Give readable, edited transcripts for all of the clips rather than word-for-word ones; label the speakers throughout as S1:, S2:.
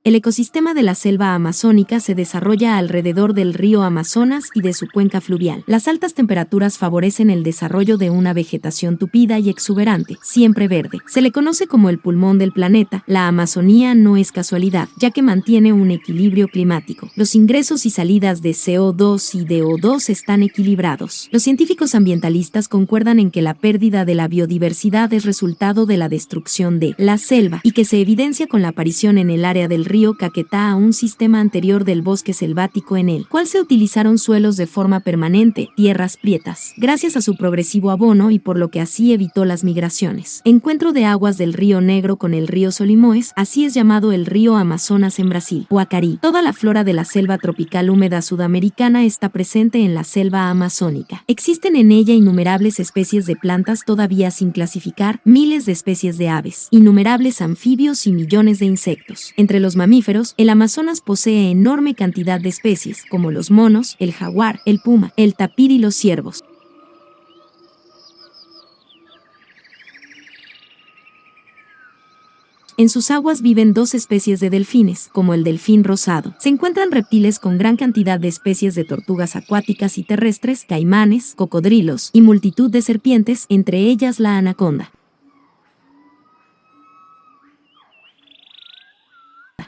S1: El ecosistema de la selva amazónica se desarrolla alrededor del río Amazonas y de su cuenca fluvial. Las altas temperaturas favorecen el desarrollo de una vegetación tupida y exuberante, siempre verde. Se le conoce como el pulmón del planeta. La Amazonía no es casualidad, ya que mantiene un equilibrio climático. Los ingresos y salidas de CO2 y de O2 están equilibrados. Los científicos ambientalistas concuerdan en que la pérdida de la biodiversidad es resultado de la destrucción de la selva y que se evidencia con la aparición en el área del río Caquetá a un sistema anterior del bosque selvático en el cual se utilizaron suelos de forma permanente, tierras prietas, gracias a su progresivo abono y por lo que así evitó las migraciones. Encuentro de aguas del río Negro con el río Solimões, así es llamado el río Amazonas en Brasil. Huacarí. Toda la flora de la selva tropical húmeda sudamericana está presente en la selva amazónica. Existen en ella innumerables especies de plantas todavía sin clasificar, miles de especies de aves, innumerables anfibios y millones de insectos. Entre los mamíferos, el Amazonas posee enorme cantidad de especies, como los monos, el jaguar, el puma, el tapir y los ciervos. En sus aguas viven dos especies de delfines, como el delfín rosado. Se encuentran reptiles con gran cantidad de especies de tortugas acuáticas y terrestres, caimanes, cocodrilos y multitud de serpientes, entre ellas la anaconda.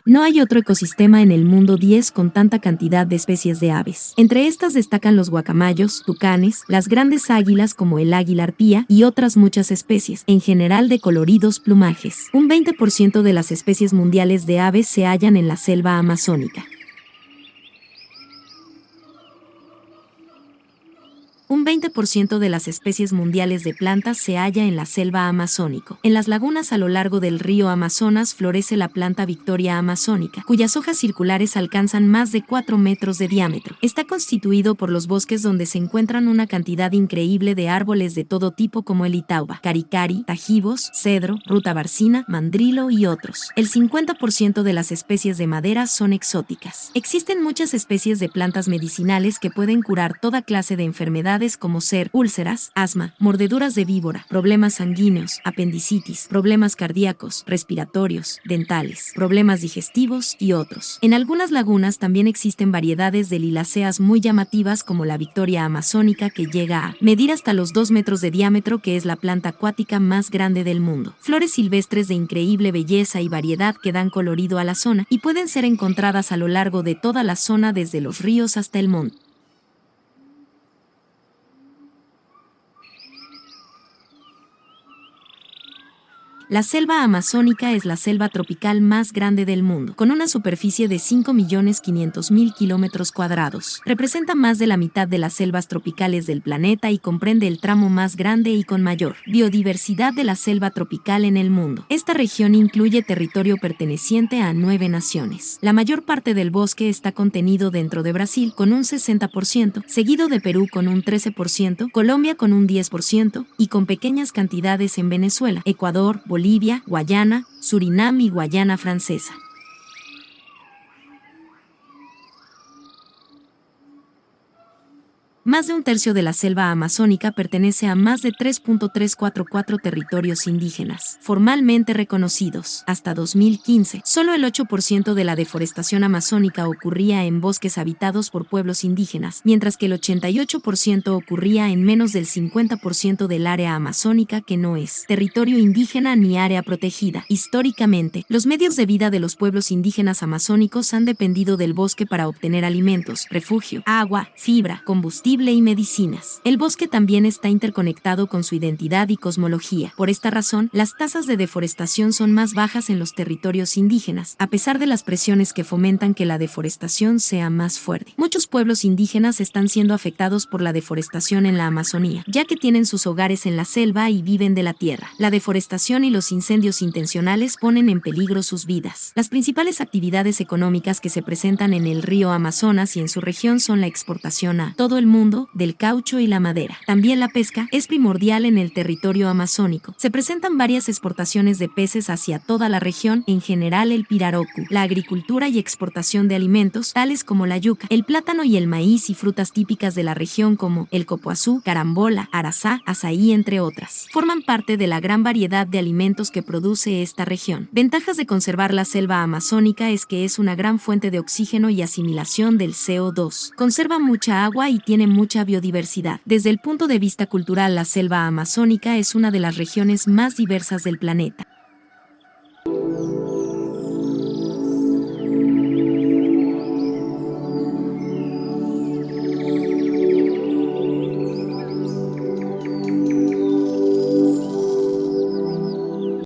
S1: No hay otro ecosistema en el mundo 10 con tanta cantidad de especies de aves. Entre estas destacan los guacamayos, tucanes, las grandes águilas como el águila arpía y otras muchas especies, en general de coloridos plumajes. Un 20% de las especies mundiales de aves se hallan en la selva amazónica. Un 20% de las especies mundiales de plantas se halla en la selva amazónica. En las lagunas a lo largo del río Amazonas florece la planta Victoria amazónica, cuyas hojas circulares alcanzan más de 4 metros de diámetro. Está constituido por los bosques donde se encuentran una cantidad increíble de árboles de todo tipo como el itauba, caricari, tajivos, cedro, ruta barcina, mandrilo y otros. El 50% de las especies de madera son exóticas. Existen muchas especies de plantas medicinales que pueden curar toda clase de enfermedades como ser úlceras, asma, mordeduras de víbora, problemas sanguíneos, apendicitis, problemas cardíacos, respiratorios, dentales, problemas digestivos y otros. En algunas lagunas también existen variedades de liláceas muy llamativas como la Victoria amazónica que llega a medir hasta los 2 metros de diámetro, que es la planta acuática más grande del mundo. Flores silvestres de increíble belleza y variedad que dan colorido a la zona y pueden ser encontradas a lo largo de toda la zona desde los ríos hasta el monte. La selva amazónica es la selva tropical más grande del mundo, con una superficie de 5.500.000 kilómetros cuadrados. Representa más de la mitad de las selvas tropicales del planeta y comprende el tramo más grande y con mayor biodiversidad de la selva tropical en el mundo. Esta región incluye territorio perteneciente a 9 naciones. La mayor parte del bosque está contenido dentro de Brasil con un 60%, seguido de Perú con un 13%, Colombia con un 10% y con pequeñas cantidades en Venezuela, Ecuador, Bolivia, Guayana, Surinam y Guayana Francesa. Más de un tercio de la selva amazónica pertenece a más de 3.344 territorios indígenas, formalmente reconocidos. Hasta 2015, solo el 8% de la deforestación amazónica ocurría en bosques habitados por pueblos indígenas, mientras que el 88% ocurría en menos del 50% del área amazónica que no es territorio indígena ni área protegida. Históricamente, los medios de vida de los pueblos indígenas amazónicos han dependido del bosque para obtener alimentos, refugio, agua, fibra, combustible y medicinas. El bosque también está interconectado con su identidad y cosmología. Por esta razón, las tasas de deforestación son más bajas en los territorios indígenas, a pesar de las presiones que fomentan que la deforestación sea más fuerte. Muchos pueblos indígenas están siendo afectados por la deforestación en la Amazonía, ya que tienen sus hogares en la selva y viven de la tierra. La deforestación y los incendios intencionales ponen en peligro sus vidas. Las principales actividades económicas que se presentan en el río Amazonas y en su región son la exportación a todo el mundo mundo, del caucho y la madera. También la pesca es primordial en el territorio amazónico. Se presentan varias exportaciones de peces hacia toda la región, en general el pirarucu, la agricultura y exportación de alimentos, tales como la yuca, el plátano y el maíz y frutas típicas de la región como el copoazú, carambola, arazá, azaí, entre otras. Forman parte de la gran variedad de alimentos que produce esta región. Ventajas de conservar la selva amazónica es que es una gran fuente de oxígeno y asimilación del CO2. Conserva mucha agua y tiene mucha biodiversidad. Desde el punto de vista cultural, la selva amazónica es una de las regiones más diversas del planeta.